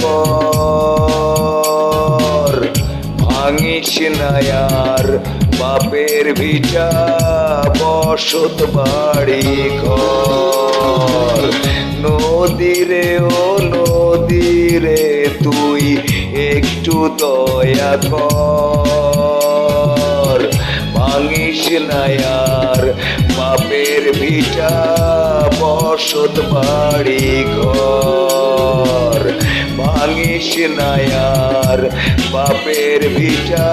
কর, ভাঙিস না আর বাপের ভিটা বসত বাড়ি ঘর। নদীরে ও নদীরে তুই একটু দয়া কর, ভাঙিস না আর বাপের ভিটা বসত বাড়ি ঘর। ভাঙিস না আর বাপের ভিটা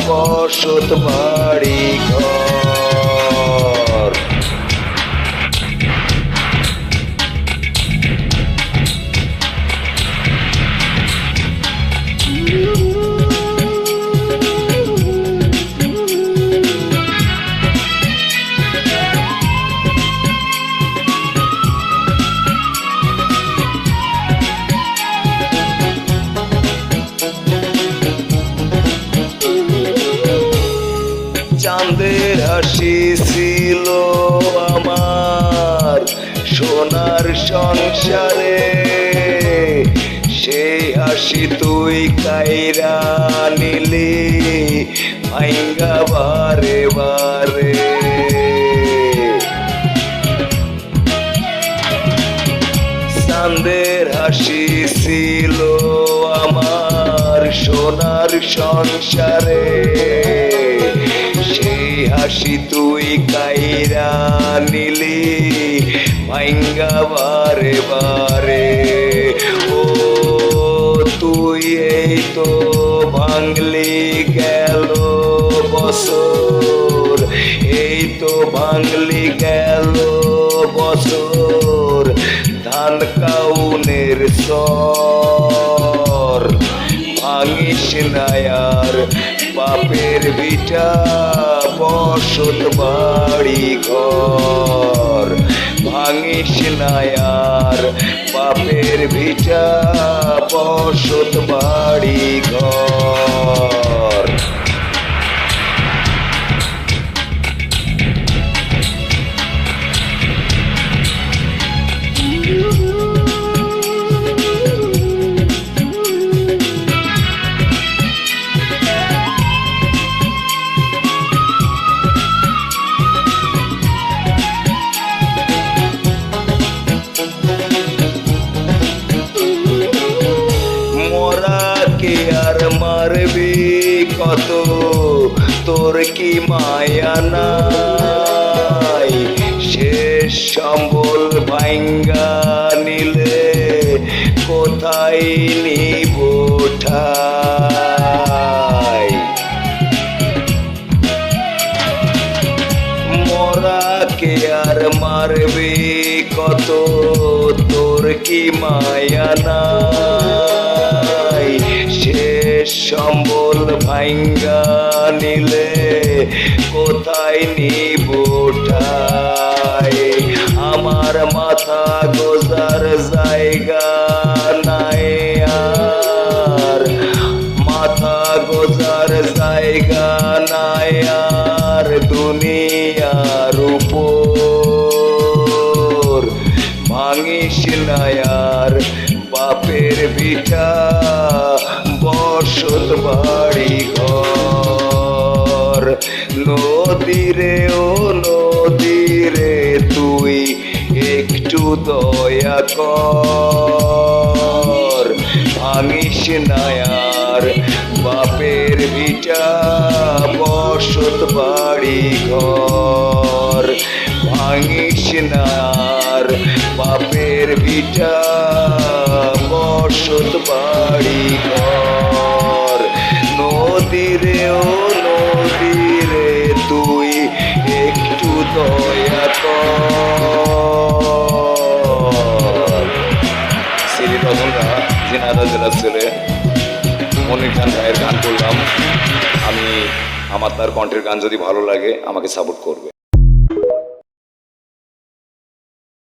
বসত বাড়ি ঘর। চাঁদের হাসি ছিল আমার সোনার সংসারে, সেই হাসি তুই কাইরা নিলি ভাঙ্গা বারে বারে। চাঁদের হাসি ছিল আমার সোনার সংসারে, সেই হাসি তুই কাইরা নিলি ভাঙ্গা বারে বারে। ও তুই এই তো ভাঙলি গেল বছর, এই তো ভাঙলি গেল বছর ধান কাউনের সর। ভাঙিস না আর বাপের ভিটা বসত বাড়ি ঘর। ভাঙিস না আর বাপের ভিটা বসত বাড়ি ঘর। আর মারবি কত তোর কি মায়া নাই, শেষ সম্বল ভাঙ্গা নিলে কোথায় নিব ঠাই। মরাকে আর মারবি কত তোর কি মায়া নাই, শেষ সম্বল ভাঙ্গা নিলে কোথায় নিব ঠাই। আমার মাথা গোজার জায়গা নাই আর, মাথা গোজার জায়গা নাই আর দুনিয়ার উপর। ভাঙিস না আর বাপের ভিটা বসত বাড়ি ঘর। নদীরে ও নদীরে তুই একটু দয়া কর, ভাঙিস না আর বাপের ভিটা বসত বাড়ি ঘর। ভাঙিস না আর বাপের ভিটা বসত বাড়ি ঘর। নদীরে ও নদীরে তুই একটু দয়া কর। সিলেট রতনরা ঝিনাইদহ জেলার ছেলে মনির খান ভাইয়ের গান করলাম আমি। আমার তার কণ্ঠের গান যদি ভালো লাগে আমাকে সাপোর্ট করবে।